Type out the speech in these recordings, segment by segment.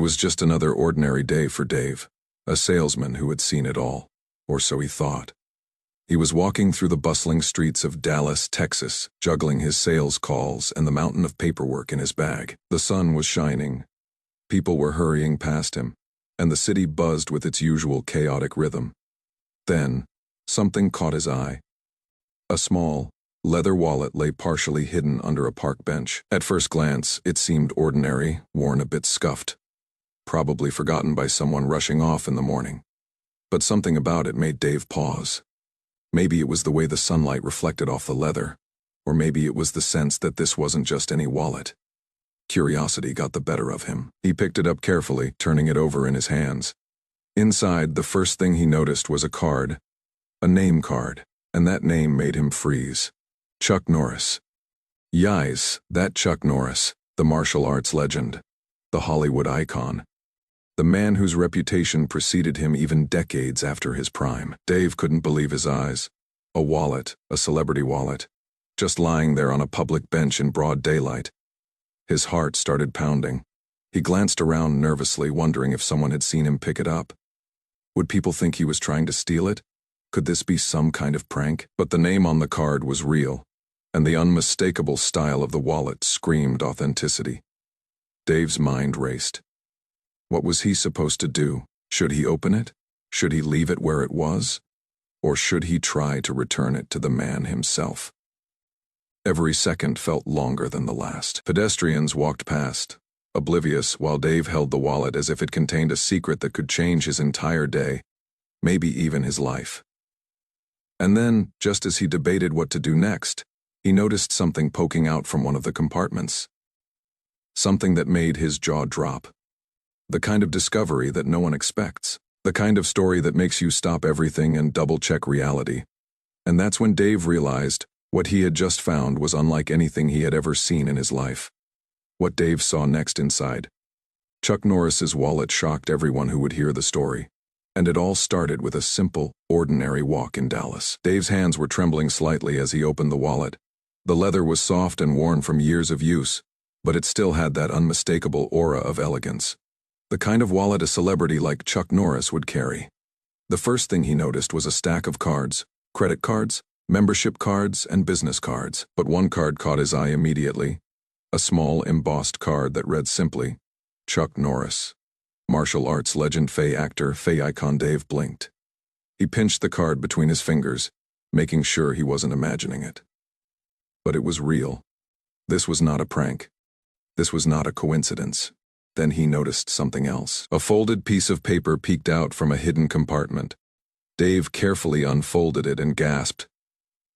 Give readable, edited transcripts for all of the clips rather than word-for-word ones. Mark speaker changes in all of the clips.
Speaker 1: was just another ordinary day for Dave, a salesman who had seen it all, or so he thought. He was walking through the bustling streets of Dallas, Texas, juggling his sales calls and the mountain of paperwork in his bag. The sun was shining. People were hurrying past him, and the city buzzed with its usual chaotic rhythm. Then, something caught his eye. A small, leather wallet lay partially hidden under a park bench. At first glance, it seemed ordinary, worn a bit scuffed. Probably forgotten by someone rushing off in the morning. But something about it made Dave pause. Maybe it was the way the sunlight reflected off the leather, or maybe it was the sense that this wasn't just any wallet. Curiosity got the better of him. He picked it up carefully, turning it over in his hands. Inside, the first thing he noticed was a card, a name card, and that name made him freeze. Chuck Norris. Yikes, that Chuck Norris, the martial arts legend, the Hollywood icon. The man whose reputation preceded him even decades after his prime. Dave couldn't believe his eyes. A wallet, a celebrity wallet, just lying there on a public bench in broad daylight. His heart started pounding. He glanced around nervously, wondering if someone had seen him pick it up. Would people think he was trying to steal it? Could this be some kind of prank? But the name on the card was real, and the unmistakable style of the wallet screamed authenticity. Dave's mind raced. What was he supposed to do? Should he open it? Should he leave it where it was? Or should he try to return it to the man himself? Every second felt longer than the last. Pedestrians walked past, oblivious, while Dave held the wallet as if it contained a secret that could change his entire day, maybe even his life. And then, just as he debated what to do next, he noticed something poking out from one of the compartments. Something that made his jaw drop. The kind of discovery that no one expects. The kind of story that makes you stop everything and double-check reality. And that's when Dave realized what he had just found was unlike anything he had ever seen in his life. What Dave saw next inside. Chuck Norris's wallet shocked everyone who would hear the story. And it all started with a simple, ordinary walk in Dallas. Dave's hands were trembling slightly as he opened the wallet. The leather was soft and worn from years of use, but it still had that unmistakable aura of elegance. The kind of wallet a celebrity like Chuck Norris would carry. The first thing he noticed was a stack of cards, credit cards, membership cards, and business cards. But one card caught his eye immediately. A small, embossed card that read simply, Chuck Norris. Martial arts legend, Fey actor, Fey icon. Dave blinked. He pinched the card between his fingers, making sure he wasn't imagining it. But it was real. This was not a prank. This was not a coincidence. Then he noticed something else. A folded piece of paper peeked out from a hidden compartment. Dave carefully unfolded it and gasped.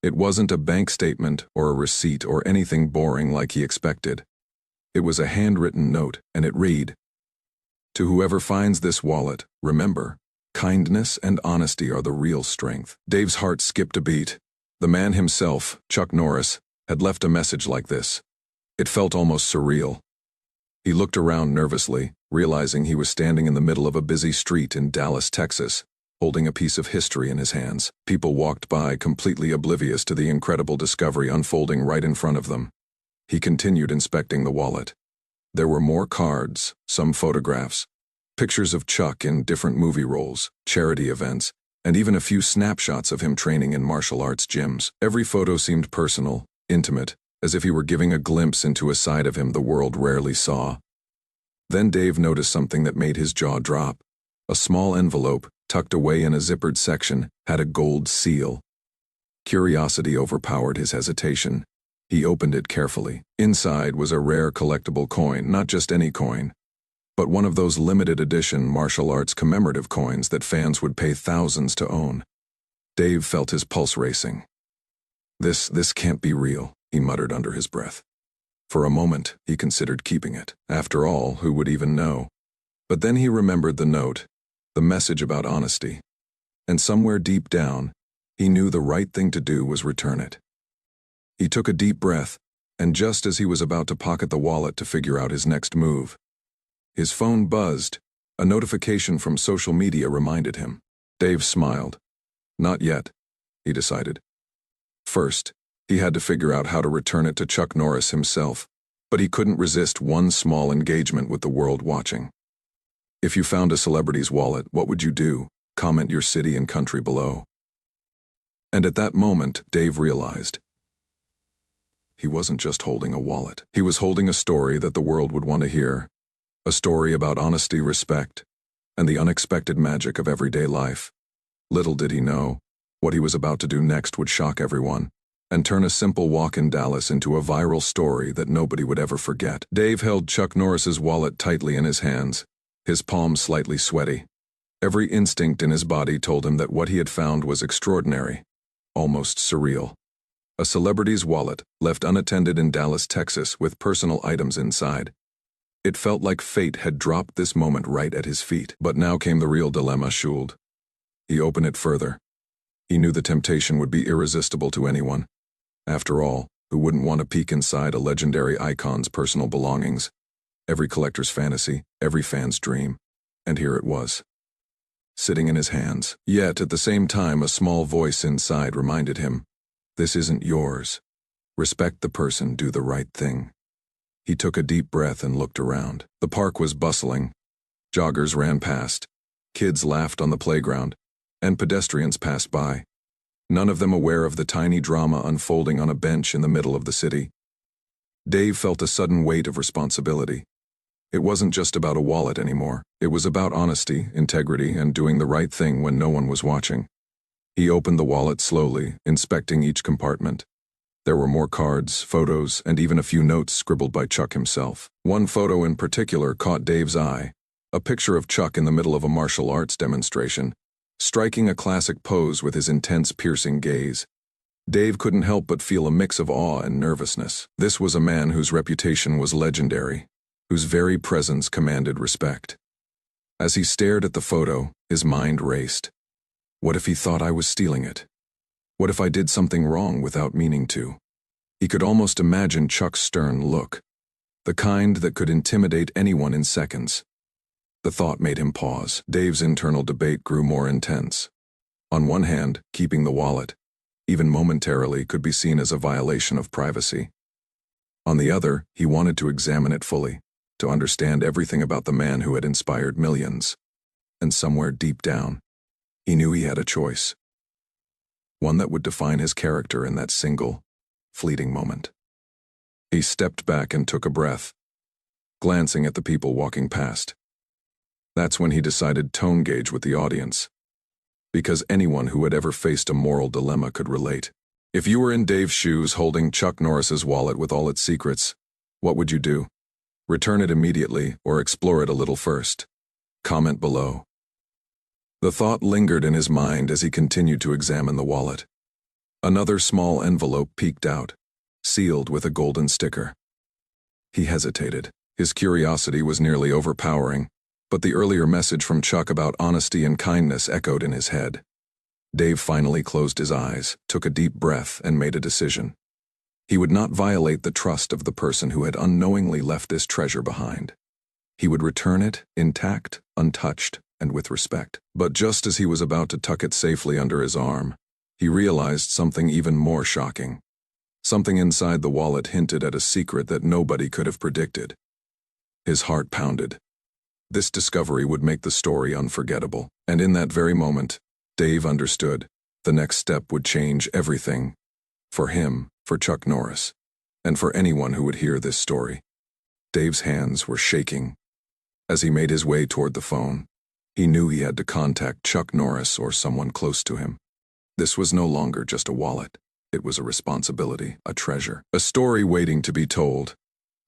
Speaker 1: It wasn't a bank statement or a receipt or anything boring like he expected. It was a handwritten note, and it read, "To whoever finds this wallet, remember, kindness and honesty are the real strength." Dave's heart skipped a beat. The man himself, Chuck Norris, had left a message like this. It felt almost surreal. He looked around nervously, realizing he was standing in the middle of a busy street in Dallas, Texas, holding a piece of history in his hands. People walked by, completely oblivious to the incredible discovery unfolding right in front of them. He continued inspecting the wallet. There were more cards, some photographs, pictures of Chuck in different movie roles, charity events, and even a few snapshots of him training in martial arts gyms. Every photo seemed personal, intimate, as if he were giving a glimpse into a side of him the world rarely saw. Then Dave noticed something that made his jaw drop. A small envelope, tucked away in a zippered section, had a gold seal. Curiosity overpowered his hesitation. He opened it carefully. Inside was a rare collectible coin, not just any coin, but one of those limited edition martial arts commemorative coins that fans would pay thousands to own. Dave felt his pulse racing. This can't be real, he muttered under his breath. For a moment, he considered keeping it. After all, who would even know? But then he remembered the note, the message about honesty. And somewhere deep down, he knew the right thing to do was return it. He took a deep breath, and just as he was about to pocket the wallet to figure out his next move, his phone buzzed. A notification from social media reminded him. Dave smiled. Not yet, he decided. First, he had to figure out how to return it to Chuck Norris himself, but he couldn't resist one small engagement with the world watching. If you found a celebrity's wallet, what would you do? Comment your city and country below. And at that moment, Dave realized he wasn't just holding a wallet. He was holding a story that the world would want to hear. A story about honesty, respect, and the unexpected magic of everyday life. Little did he know, what he was about to do next would shock everyone and turn a simple walk in Dallas into a viral story that nobody would ever forget. Dave held Chuck Norris's wallet tightly in his hands, his palms slightly sweaty. Every instinct in his body told him that what he had found was extraordinary, almost surreal. A celebrity's wallet, left unattended in Dallas, Texas, with personal items inside. It felt like fate had dropped this moment right at his feet. But now came the real dilemma, Schuld. He opened it further. He knew the temptation would be irresistible to anyone. After all, who wouldn't want to peek inside a legendary icon's personal belongings? Every collector's fantasy, every fan's dream. And here it was, sitting in his hands. Yet, at the same time, a small voice inside reminded him, this isn't yours. Respect the person, do the right thing. He took a deep breath and looked around. The park was bustling. Joggers ran past. Kids laughed on the playground. And pedestrians passed by. None of them aware of the tiny drama unfolding on a bench in the middle of the city. Dave felt a sudden weight of responsibility. It wasn't just about a wallet anymore. It was about honesty, integrity, and doing the right thing when no one was watching. He opened the wallet slowly, inspecting each compartment. There were more cards, photos, and even a few notes scribbled by Chuck himself. One photo in particular caught Dave's eye, a picture of Chuck in the middle of a martial arts demonstration, striking a classic pose with his intense, piercing gaze. Dave couldn't help but feel a mix of awe and nervousness. This was a man whose reputation was legendary, whose very presence commanded respect. As he stared at the photo, his mind raced. What if he thought I was stealing it? What if I did something wrong without meaning to? He could almost imagine Chuck's stern look, the kind that could intimidate anyone in seconds. The thought made him pause. Dave's internal debate grew more intense. On one hand, keeping the wallet, even momentarily, could be seen as a violation of privacy. On the other, he wanted to examine it fully, to understand everything about the man who had inspired millions. And somewhere deep down, he knew he had a choice. One that would define his character in that single, fleeting moment. He stepped back and took a breath, glancing at the people walking past. That's when he decided tone gauge with the audience. Because anyone who had ever faced a moral dilemma could relate. If you were in Dave's shoes holding Chuck Norris's wallet with all its secrets, what would you do? Return it immediately or explore it a little first? Comment below. The thought lingered in his mind as he continued to examine the wallet. Another small envelope peeked out, sealed with a golden sticker. He hesitated. His curiosity was nearly overpowering, but the earlier message from Chuck about honesty and kindness echoed in his head. Dave finally closed his eyes, took a deep breath, and made a decision. He would not violate the trust of the person who had unknowingly left this treasure behind. He would return it, intact, untouched, and with respect. But just as he was about to tuck it safely under his arm, he realized something even more shocking. Something inside the wallet hinted at a secret that nobody could have predicted. His heart pounded. This discovery would make the story unforgettable. And in that very moment, Dave understood. The next step would change everything. For him, for Chuck Norris, and for anyone who would hear this story. Dave's hands were shaking. As he made his way toward the phone, he knew he had to contact Chuck Norris or someone close to him. This was no longer just a wallet. It was a responsibility, a treasure, a story waiting to be told.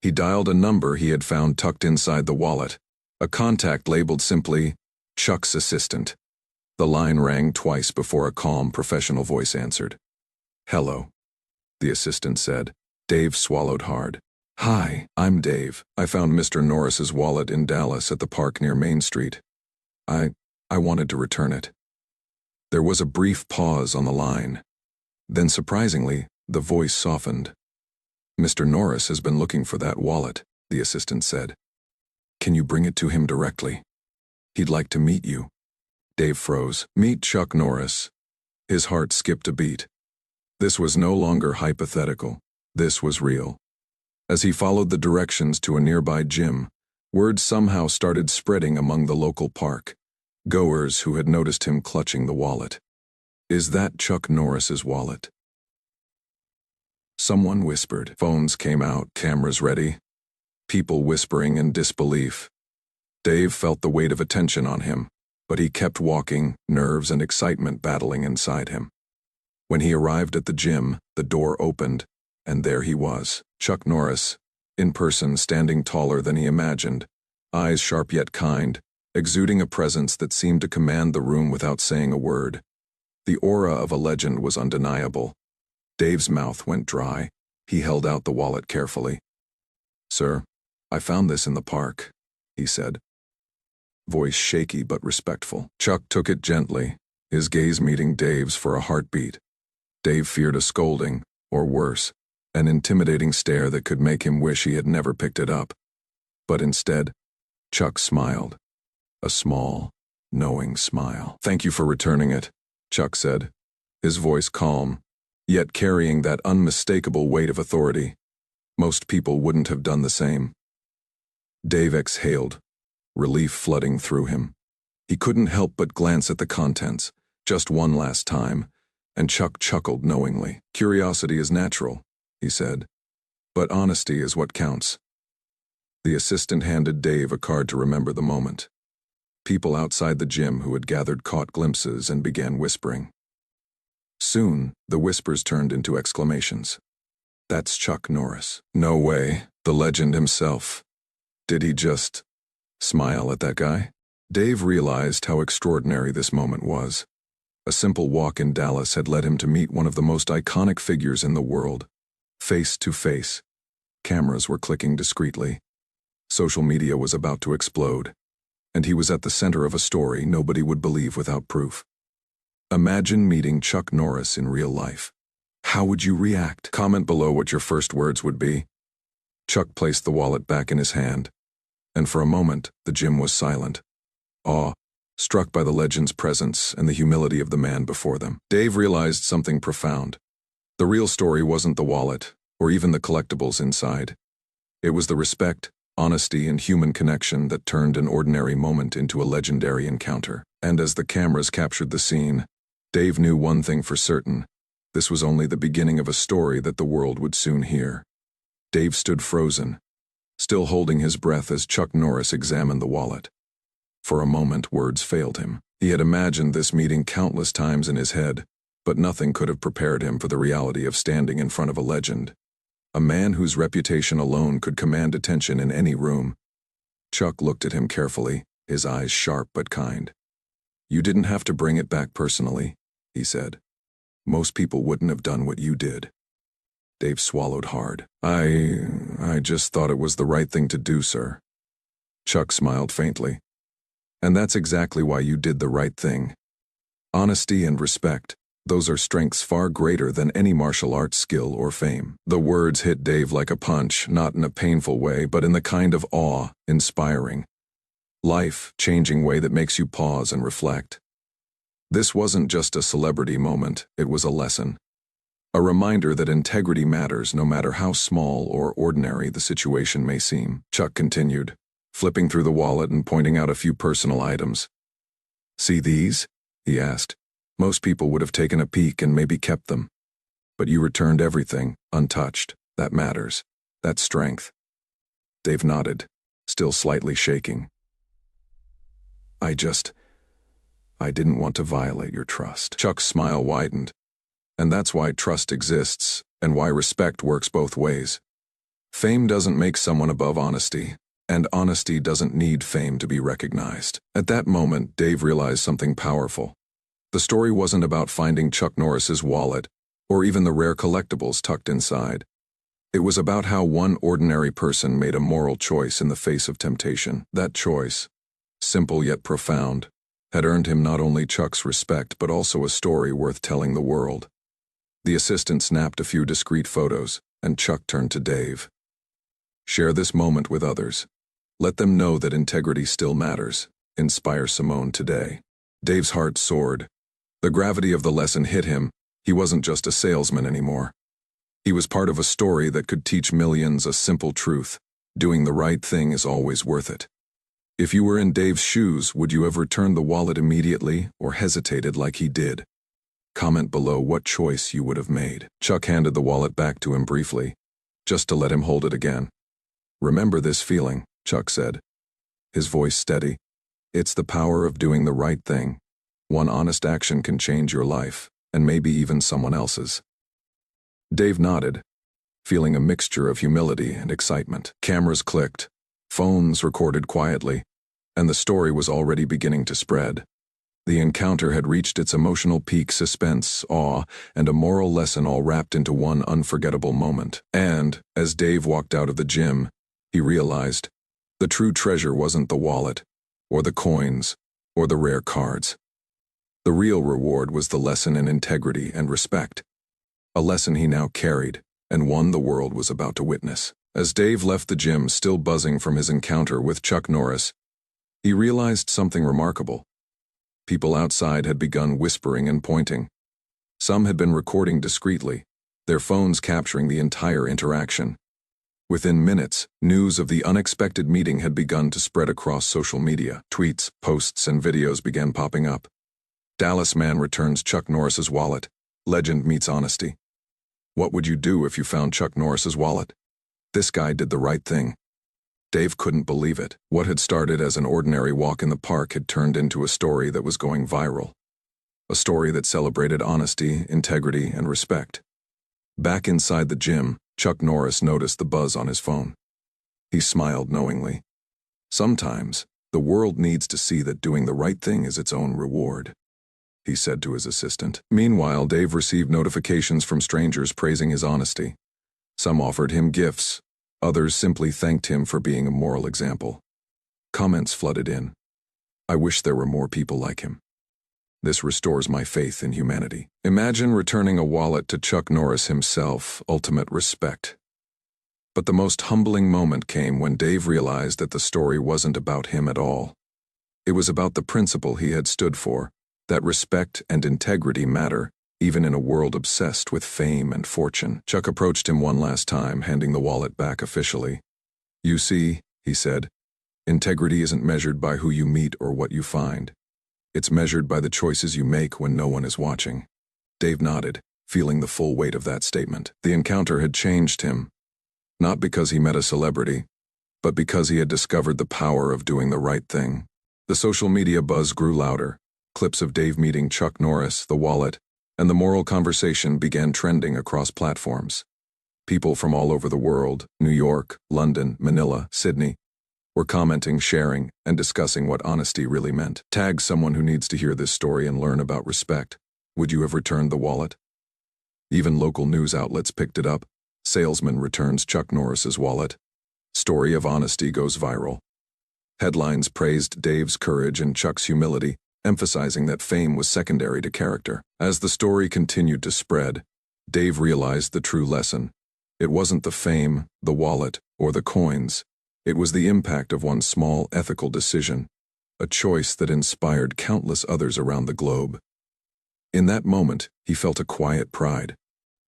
Speaker 1: He dialed a number he had found tucked inside the wallet, a contact labeled simply, Chuck's assistant. The line rang twice before a calm, professional voice answered. Hello, the assistant said. Dave swallowed hard. Hi, I'm Dave. I found Mr. Norris's wallet in Dallas at the park near Main Street. I wanted to return it. There was a brief pause on the line. Then, surprisingly, the voice softened. Mr. Norris has been looking for that wallet, the assistant said. Can you bring it to him directly? He'd like to meet you. Dave froze. Meet Chuck Norris. His heart skipped a beat. This was no longer hypothetical. This was real. As he followed the directions to a nearby gym, Word somehow started spreading among the local park goers who had noticed him clutching the wallet. "Is that Chuck Norris's wallet?" Someone whispered. Phones came out, cameras ready. People whispering in disbelief. Dave felt the weight of attention on him, but he kept walking, nerves and excitement battling inside him. When he arrived at the gym, the door opened, and there he was, Chuck Norris, in person, standing taller than he imagined, eyes sharp yet kind, exuding a presence that seemed to command the room without saying a word. The aura of a legend was undeniable. Dave's mouth went dry. He held out the wallet carefully. "Sir, I found this in the park," he said. Voice shaky but respectful. Chuck took it gently, his gaze meeting Dave's for a heartbeat. Dave feared a scolding, or worse, an intimidating stare that could make him wish he had never picked it up. But instead, Chuck smiled. A small, knowing smile. "Thank you for returning it," Chuck said, his voice calm, yet carrying that unmistakable weight of authority. Most people wouldn't have done the same. Dave exhaled, relief flooding through him. He couldn't help but glance at the contents, just one last time, and Chuck chuckled knowingly. "Curiosity is natural," he said, "but honesty is what counts." The assistant handed Dave a card to remember the moment. People outside the gym who had gathered caught glimpses and began whispering. Soon, the whispers turned into exclamations. "That's Chuck Norris." "No way, the legend himself. Did he just smile at that guy?" Dave realized how extraordinary this moment was. A simple walk in Dallas had led him to meet one of the most iconic figures in the world, face to face. Cameras were clicking discreetly. Social media was about to explode, and he was at the center of a story nobody would believe without proof. Imagine meeting Chuck Norris in real life. How would you react? Comment below what your first words would be. Chuck placed the wallet back in his hand, and for a moment, the gym was silent. Awe, struck by the legend's presence and the humility of the man before them. Dave realized something profound. The real story wasn't the wallet, or even the collectibles inside. It was the respect, honesty, and human connection that turned an ordinary moment into a legendary encounter. And as the cameras captured the scene, Dave knew one thing for certain. This was only the beginning of a story that the world would soon hear. Dave stood frozen, still holding his breath as Chuck Norris examined the wallet. For a moment, words failed him. He had imagined this meeting countless times in his head, but nothing could have prepared him for the reality of standing in front of a legend. A man whose reputation alone could command attention in any room. Chuck looked at him carefully, his eyes sharp but kind. "You didn't have to bring it back personally," he said. "Most people wouldn't have done what you did." Dave swallowed hard. I just thought it was the right thing to do, sir." Chuck smiled faintly. "And that's exactly why you did the right thing. Honesty and respect, those are strengths far greater than any martial arts skill or fame." The words hit Dave like a punch, not in a painful way, but in the kind of awe-inspiring, life-changing way that makes you pause and reflect. This wasn't just a celebrity moment, it was a lesson. A reminder that integrity matters no matter how small or ordinary the situation may seem. Chuck continued, flipping through the wallet and pointing out a few personal items. "See these?" he asked. "Most people would have taken a peek and maybe kept them. But you returned everything, untouched. That matters. That's strength." Dave nodded, still slightly shaking. I didn't want to violate your trust." Chuck's smile widened. "And that's why trust exists, and why respect works both ways. Fame doesn't make someone above honesty, and honesty doesn't need fame to be recognized." At that moment, Dave realized something powerful. The story wasn't about finding Chuck Norris's wallet, or even the rare collectibles tucked inside. It was about how one ordinary person made a moral choice in the face of temptation. That choice, simple yet profound, had earned him not only Chuck's respect but also a story worth telling the world. The assistant snapped a few discreet photos, and Chuck turned to Dave. "Share this moment with others. Let them know that integrity still matters. Inspire Simone today." Dave's heart soared. The gravity of the lesson hit him. He wasn't just a salesman anymore. He was part of a story that could teach millions a simple truth. Doing the right thing is always worth it. If you were in Dave's shoes, would you have returned the wallet immediately or hesitated like he did? Comment below what choice you would have made. Chuck handed the wallet back to him briefly, just to let him hold it again. "Remember this feeling," Chuck said, his voice steady. "It's the power of doing the right thing. One honest action can change your life, and maybe even someone else's." Dave nodded, feeling a mixture of humility and excitement. Cameras clicked, phones recorded quietly, and the story was already beginning to spread. The encounter had reached its emotional peak: suspense, awe, and a moral lesson all wrapped into one unforgettable moment. And, as Dave walked out of the gym, he realized the true treasure wasn't the wallet, or the coins, or the rare cards. The real reward was the lesson in integrity and respect. A lesson he now carried, and one the world was about to witness. As Dave left the gym, still buzzing from his encounter with Chuck Norris, he realized something remarkable. People outside had begun whispering and pointing. Some had been recording discreetly, their phones capturing the entire interaction. Within minutes, news of the unexpected meeting had begun to spread across social media. Tweets, posts, and videos began popping up. "Dallas man returns Chuck Norris's wallet. Legend meets honesty." What would you do if you found Chuck Norris's wallet? This guy did the right thing. Dave couldn't believe it. What had started as an ordinary walk in the park had turned into a story that was going viral. A story that celebrated honesty, integrity, and respect. Back inside the gym, Chuck Norris noticed the buzz on his phone. He smiled knowingly. "Sometimes, the world needs to see that doing the right thing is its own reward," he said to his assistant. Meanwhile, Dave received notifications from strangers praising his honesty. Some offered him gifts. Others simply thanked him for being a moral example. Comments flooded in. "I wish there were more people like him. This restores my faith in humanity." Imagine returning a wallet to Chuck Norris himself, ultimate respect. But the most humbling moment came when Dave realized that the story wasn't about him at all. It was about the principle he had stood for, that respect and integrity matter, even in a world obsessed with fame and fortune. Chuck approached him one last time, handing the wallet back officially. "You see," he said, "integrity isn't measured by who you meet or what you find. It's measured by the choices you make when no one is watching." Dave nodded, feeling the full weight of that statement. The encounter had changed him, not because he met a celebrity, but because he had discovered the power of doing the right thing. The social media buzz grew louder. Clips of Dave meeting Chuck Norris, the wallet, and the moral conversation began trending across platforms. People from all over the world, New York, London, Manila, Sydney, were commenting, sharing, and discussing what honesty really meant. Tag someone who needs to hear this story and learn about respect. Would you have returned the wallet? Even local news outlets picked it up. Salesman returns Chuck Norris's wallet. Story of honesty goes viral. Headlines praised Dave's courage and Chuck's humility, emphasizing that fame was secondary to character. As the story continued to spread, Dave realized the true lesson. It wasn't the fame, the wallet, or the coins. It was the impact of one small ethical decision, a choice that inspired countless others around the globe. In that moment, he felt a quiet pride.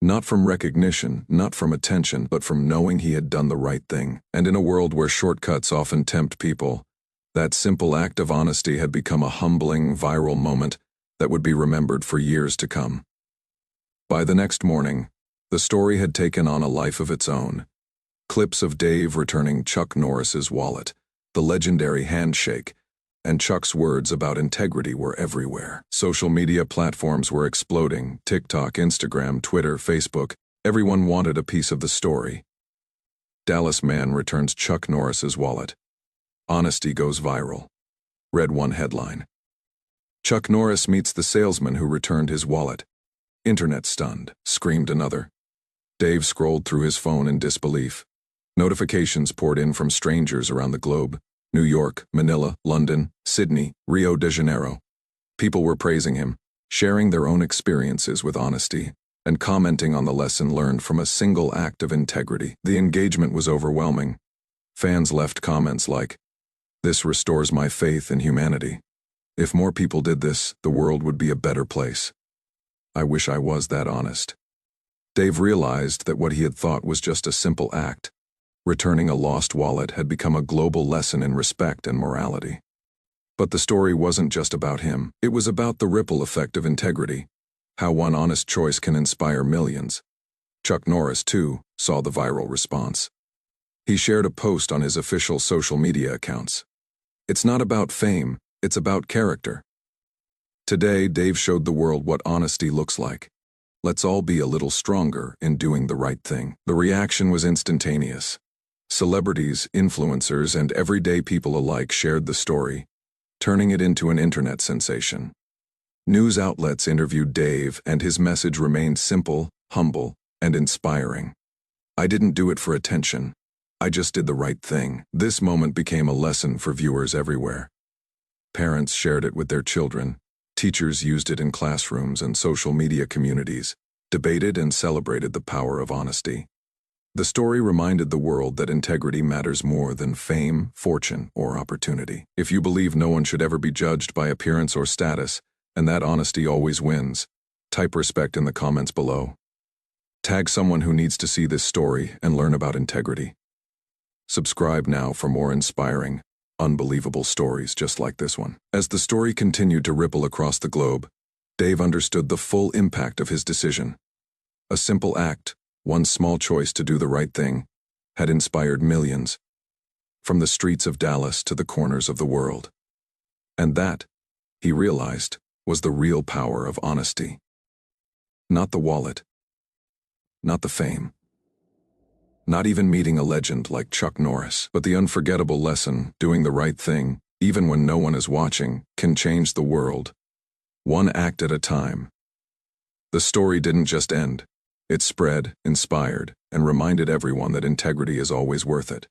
Speaker 1: Not from recognition, not from attention, but from knowing he had done the right thing. And in a world where shortcuts often tempt people, that simple act of honesty had become a humbling, viral moment that would be remembered for years to come. By the next morning, the story had taken on a life of its own. Clips of Dave returning Chuck Norris's wallet, the legendary handshake, and Chuck's words about integrity were everywhere. Social media platforms were exploding: TikTok, Instagram, Twitter, Facebook. Everyone wanted a piece of the story. "Dallas man returns Chuck Norris's wallet. Honesty goes viral," read one headline. "Chuck Norris meets the salesman who returned his wallet. Internet stunned," screamed another. Dave scrolled through his phone in disbelief. Notifications poured in from strangers around the globe: New York, Manila, London, Sydney, Rio de Janeiro. People were praising him, sharing their own experiences with honesty, and commenting on the lesson learned from a single act of integrity. The engagement was overwhelming. Fans left comments like, "This restores my faith in humanity. If more people did this, the world would be a better place. I wish I was that honest." Dave realized that what he had thought was just a simple act Returning a lost wallet had become a global lesson in respect and morality. But the story wasn't just about him. It was about the ripple effect of integrity, how one honest choice can inspire millions. Chuck Norris, too, saw the viral response. He shared a post on his official social media accounts. It's not about fame, it's about character. Today, Dave showed the world what honesty looks like. Let's all be a little stronger in doing the right thing. The reaction was instantaneous. Celebrities, influencers, and everyday people alike shared the story, turning it into an internet sensation. News outlets interviewed Dave, and his message remained simple, humble, and inspiring. I didn't do it for attention. I just did the right thing. This moment became a lesson for viewers everywhere. Parents shared it with their children. Teachers used it in classrooms and social media communities, debated and celebrated the power of honesty. The story reminded the world that integrity matters more than fame, fortune, or opportunity. If you believe no one should ever be judged by appearance or status, and that honesty always wins, type respect in the comments below. Tag someone who needs to see this story and learn about integrity. Subscribe now for more inspiring, unbelievable stories just like this one. As the story continued to ripple across the globe, Dave understood the full impact of his decision. A simple act, one small choice to do the right thing, had inspired millions, from the streets of Dallas to the corners of the world. And that, he realized, was the real power of honesty. Not the wallet, not the fame, not even meeting a legend like Chuck Norris, but the unforgettable lesson: doing the right thing, even when no one is watching, can change the world, one act at a time. The story didn't just end. It spread, inspired, and reminded everyone that integrity is always worth it.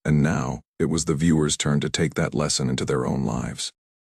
Speaker 1: And now, it was the viewers' turn to take that lesson into their own lives.